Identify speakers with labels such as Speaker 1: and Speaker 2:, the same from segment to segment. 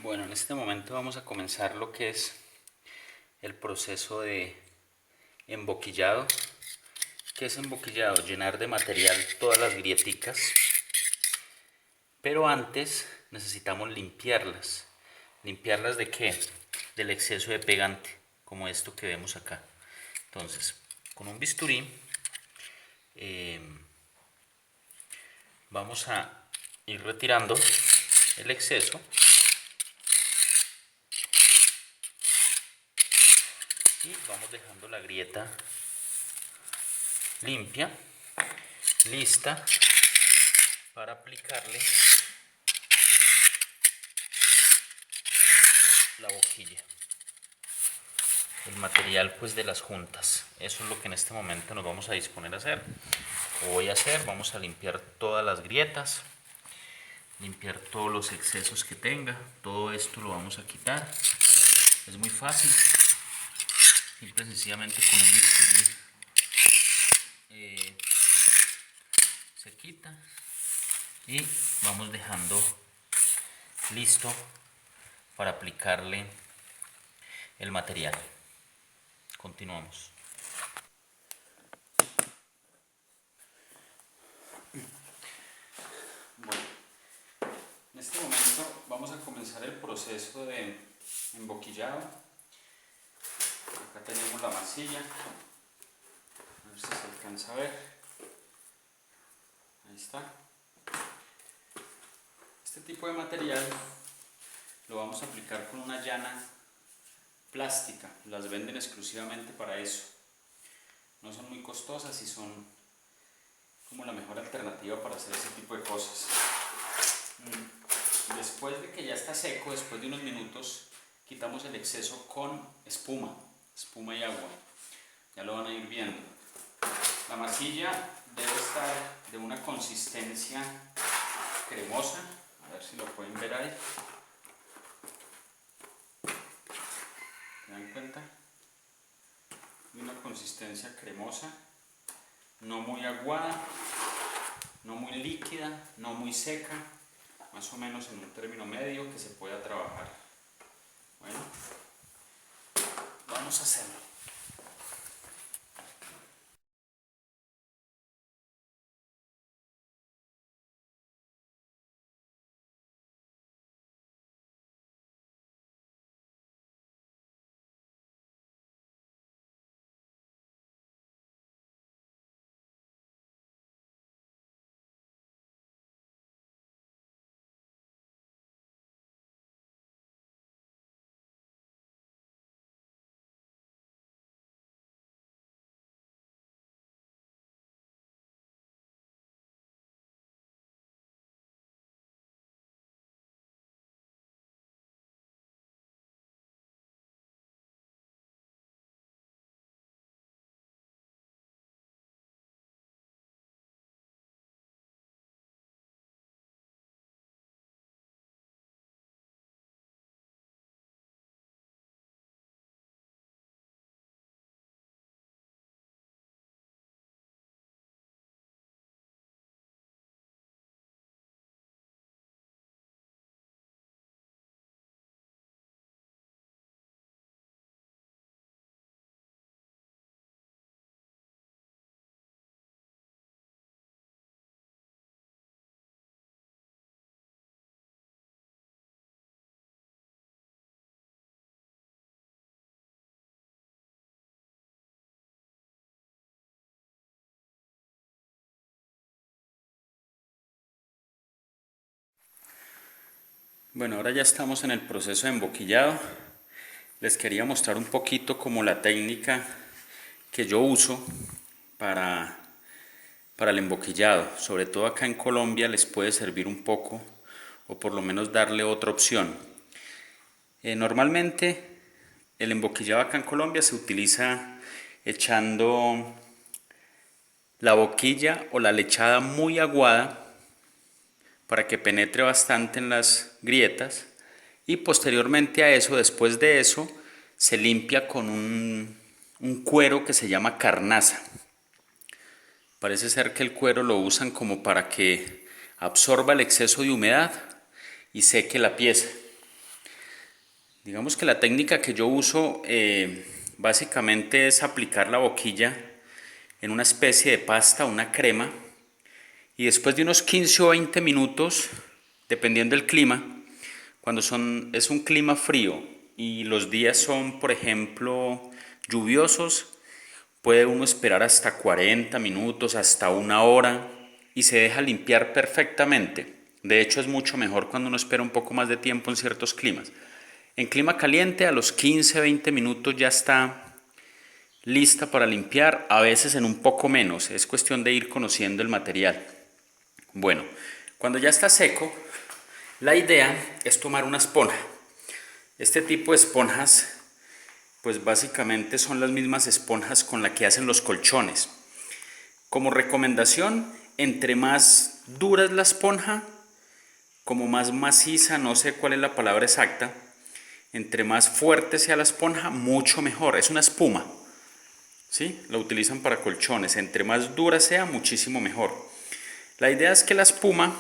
Speaker 1: Bueno, en este momento vamos a comenzar lo que es el proceso de emboquillado. ¿Qué es emboquillado? Llenar de material todas las grieticas, pero antes necesitamos limpiarlas. ¿Limpiarlas de qué? Del exceso de pegante, como esto que vemos acá. Entonces, con un bisturí eh, vamos a ir retirando el exceso y vamos dejando la grieta limpia, lista para aplicarle la boquilla, el material pues de las juntas. Eso es lo que en este momento nos vamos a disponer a hacer, o voy a hacer. Vamos a limpiar todas las grietas, limpiar todos los excesos que tenga. Todo esto lo vamos a quitar. Es muy fácil, simple y sencillamente con un bisturí se quita y vamos dejando listo para aplicarle el material. Continuamos. Bueno, en este momento vamos a comenzar el proceso de emboquillado. Acá tenemos la masilla, a ver si se alcanza a ver. Ahí está. Este tipo de material lo vamos a aplicar con una llana plástica. Las venden exclusivamente para eso. No son muy costosas y son como la mejor alternativa para hacer ese tipo de cosas. Después de que ya está seco, después de unos minutos, quitamos el exceso con espuma y agua. Ya lo van a ir viendo. La masilla debe estar de una consistencia cremosa. A ver si lo pueden ver ahí. ¿Se dan cuenta? De una consistencia cremosa, no muy aguada, no muy líquida, no muy seca, más o menos en un término medio que se pueda trabajar. Bueno, vamos a hacerlo. Bueno, ahora ya estamos en el proceso de emboquillado. Les quería mostrar un poquito como la técnica que yo uso para, para el emboquillado. Sobre todo acá en Colombia les puede servir un poco, o por lo menos darle otra opción. Normalmente el emboquillado acá en Colombia se utiliza echando la boquilla o la lechada muy aguada para que penetre bastante en las grietas, y posteriormente a eso, después de eso, se limpia con un cuero que se llama carnaza. Parece ser que el cuero lo usan como para que absorba el exceso de humedad y seque la pieza. Digamos que la técnica que yo uso básicamente es aplicar la boquilla en una especie de pasta, una crema, y después de unos 15 o 20 minutos, dependiendo del clima, cuando es un clima frío y los días son, por ejemplo, lluviosos, puede uno esperar hasta 40 minutos, hasta una hora y se deja limpiar perfectamente. De hecho, es mucho mejor cuando uno espera un poco más de tiempo en ciertos climas. En clima caliente, a los 15-20 minutos ya está lista para limpiar, a veces en un poco menos. Es cuestión de ir conociendo el material. Bueno, cuando ya está seco, la idea es tomar una esponja. Este tipo de esponjas, pues básicamente son las mismas esponjas con las que hacen los colchones. Como recomendación, entre más dura es la esponja, como más maciza, no sé cuál es la palabra exacta, entre más fuerte sea la esponja, mucho mejor. Es una espuma, ¿sí? La utilizan para colchones. Entre más dura sea, muchísimo mejor. La idea es que la espuma,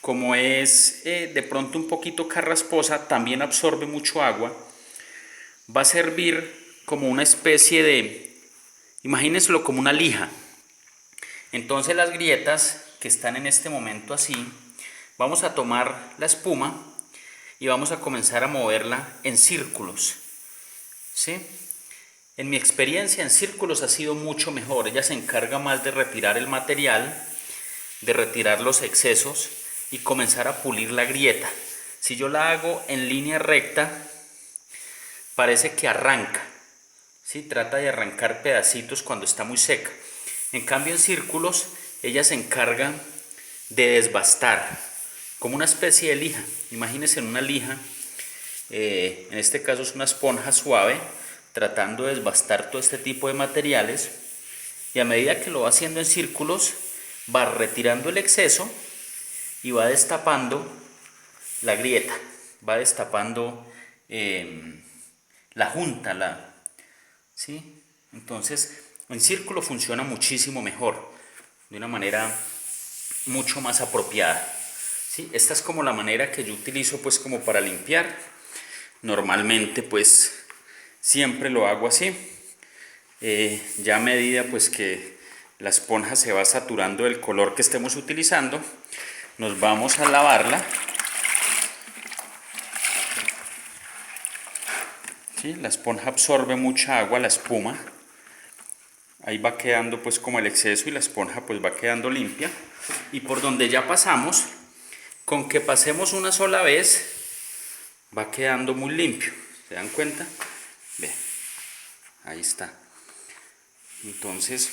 Speaker 1: como es de pronto un poquito carrasposa, también absorbe mucho agua. Va a servir como una especie de, imagínenselo como una lija. Entonces las grietas que están en este momento así, vamos a tomar la espuma y vamos a comenzar a moverla en círculos, ¿sí? En mi experiencia en círculos ha sido mucho mejor. Ella se encarga más de retirar el material, de retirar los excesos y comenzar a pulir la grieta. Si yo la hago en línea recta, parece que arranca, ¿sí? Trata de arrancar pedacitos cuando está muy seca. En cambio, en círculos, ella se encarga de desbastar, como una especie de lija. Imagínense en una lija, en este caso es una esponja suave, tratando de desbastar todo este tipo de materiales. Y a medida que lo va haciendo en círculos, va retirando el exceso y va destapando la grieta, va destapando la junta, ¿sí? Entonces, en círculo funciona muchísimo mejor, de una manera mucho más apropiada, ¿sí? Esta es como la manera que yo utilizo pues como para limpiar. Normalmente pues siempre lo hago así. Ya a medida pues que la esponja se va saturando del color que estemos utilizando, nos vamos a lavarla, ¿sí? La esponja absorbe mucha agua, la espuma, ahí va quedando pues como el exceso y la esponja pues va quedando limpia. Y por donde ya pasamos, con que pasemos una sola vez, va quedando muy limpio. ¿Se dan cuenta? Ve, ahí está. Entonces,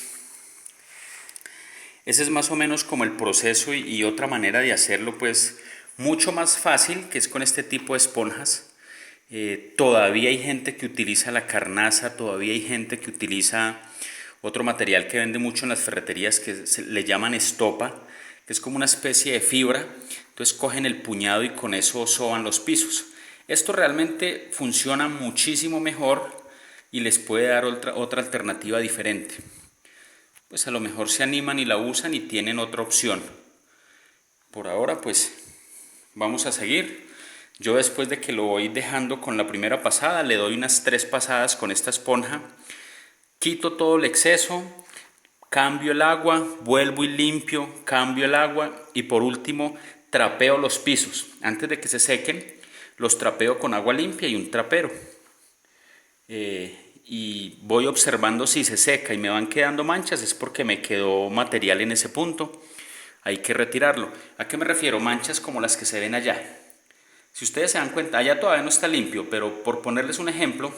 Speaker 1: ese es más o menos como el proceso y otra manera de hacerlo pues mucho más fácil, que es con este tipo de esponjas. Todavía hay gente que utiliza la carnaza, todavía hay gente que utiliza otro material que vende mucho en las ferreterías que le llaman estopa, que es como una especie de fibra. Entonces cogen el puñado y con eso soban los pisos. Esto realmente funciona muchísimo mejor y les puede dar otra alternativa diferente. Pues a lo mejor se animan y la usan y tienen otra opción. Por ahora pues vamos a seguir. Yo después de que lo voy dejando con la primera pasada, le doy unas 3 pasadas con esta esponja, quito todo el exceso, cambio el agua, vuelvo y limpio, cambio el agua y por último trapeo los pisos. Antes de que se sequen, los trapeo con agua limpia y un trapero. Y voy observando si se seca y me van quedando manchas, es porque me quedó material en ese punto. Hay que retirarlo. ¿A qué me refiero? Manchas como las que se ven allá. Si ustedes se dan cuenta, allá todavía no está limpio, pero por ponerles un ejemplo,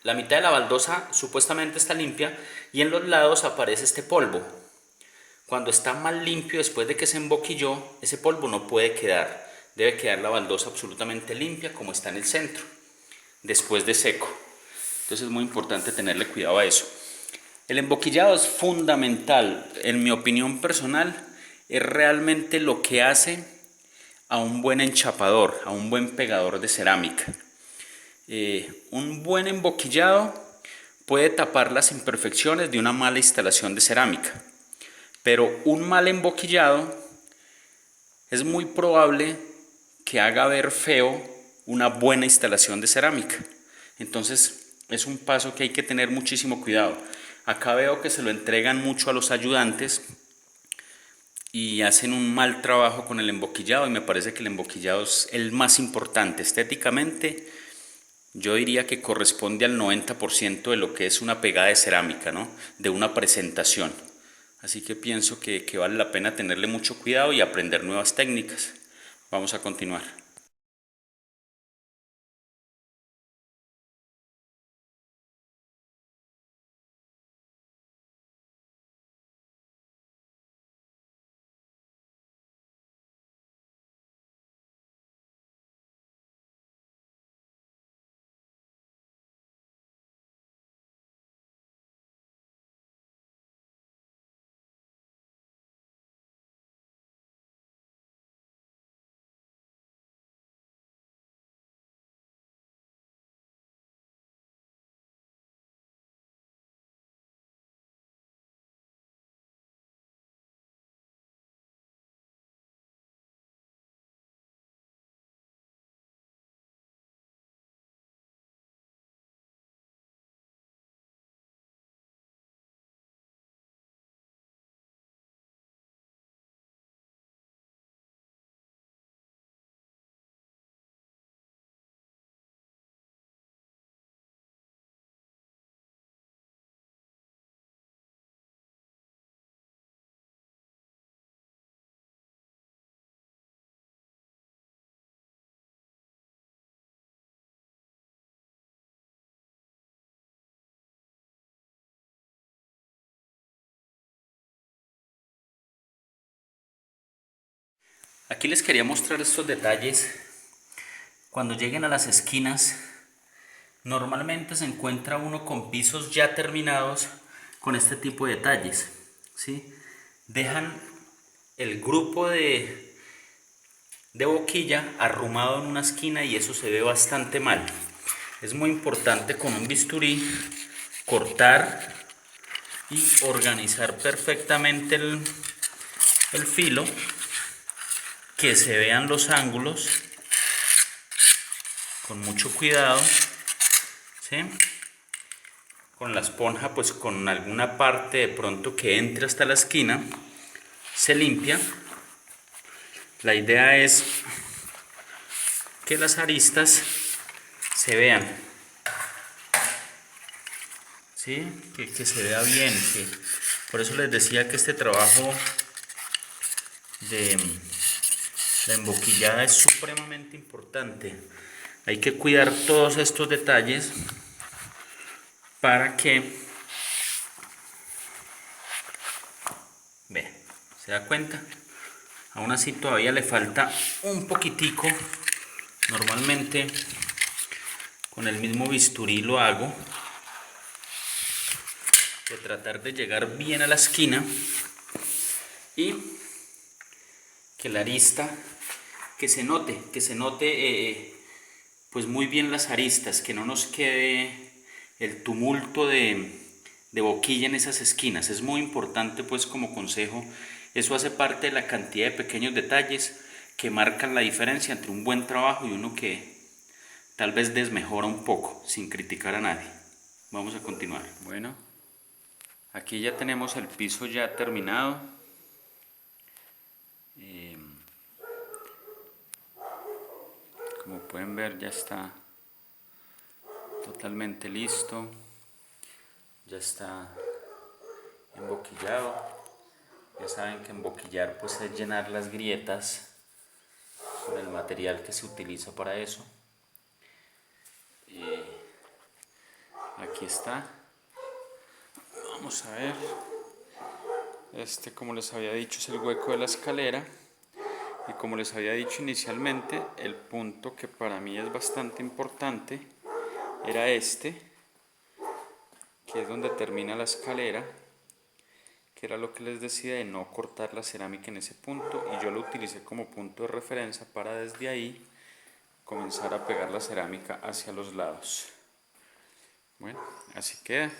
Speaker 1: la mitad de la baldosa supuestamente está limpia y en los lados aparece este polvo. Cuando está mal limpio, después de que se emboquilló, ese polvo no puede quedar. Debe quedar la baldosa absolutamente limpia como está en el centro, después de seco. Entonces es muy importante tenerle cuidado a eso. El emboquillado es fundamental, en mi opinión personal, es realmente lo que hace a un buen enchapador, a un buen pegador de cerámica. Un buen emboquillado puede tapar las imperfecciones de una mala instalación de cerámica, pero un mal emboquillado es muy probable que haga ver feo una buena instalación de cerámica. Entonces es un paso que hay que tener muchísimo cuidado. Acá veo que se lo entregan mucho a los ayudantes y hacen un mal trabajo con el emboquillado, y me parece que el emboquillado es el más importante estéticamente. Yo diría que corresponde al 90% de lo que es una pegada de cerámica, ¿no? De una presentación. Así que pienso que vale la pena tenerle mucho cuidado y aprender nuevas técnicas. Vamos a continuar. Aquí les quería mostrar estos detalles. Cuando lleguen a las esquinas, normalmente se encuentra uno con pisos ya terminados con este tipo de detalles, ¿sí? Dejan el grupo de boquilla arrumado en una esquina y eso se ve bastante mal. Es muy importante con un bisturí cortar y organizar perfectamente el filo, que se vean los ángulos con mucho cuidado, ¿sí? Con la esponja, pues con alguna parte de pronto que entre hasta la esquina, se limpia. La idea es que las aristas se vean, ¿sí? Que se vea bien. Por eso les decía que este trabajo de la emboquillada es supremamente importante. Hay que cuidar todos estos detalles para que, ve, ¿se da cuenta? Aún así todavía le falta un poquitico. Normalmente con el mismo bisturí lo hago, de tratar de llegar bien a la esquina y que la arista, que se note pues muy bien las aristas, que no nos quede el tumulto de boquilla en esas esquinas. Es muy importante, pues, como consejo. Eso hace parte de la cantidad de pequeños detalles que marcan la diferencia entre un buen trabajo y uno que tal vez desmejora un poco, sin criticar a nadie. Vamos a continuar. Bueno, aquí ya tenemos el piso ya terminado. Como pueden ver, ya está totalmente listo. Ya está emboquillado. Ya saben que emboquillar pues es llenar las grietas con el material que se utiliza para eso. Aquí está. Vamos a ver. Este, como les había dicho, es el hueco de la escalera. Y como les había dicho inicialmente, el punto que para mí es bastante importante era este, que es donde termina la escalera, que era lo que les decía de no cortar la cerámica en ese punto, y yo lo utilicé como punto de referencia para desde ahí comenzar a pegar la cerámica hacia los lados. Bueno, así queda.